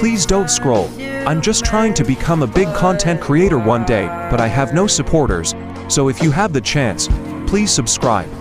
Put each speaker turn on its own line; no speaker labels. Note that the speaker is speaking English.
Please don't scroll. I'm just trying to become a big content creator one day, but I have no supporters, so if you have the chance, please subscribe.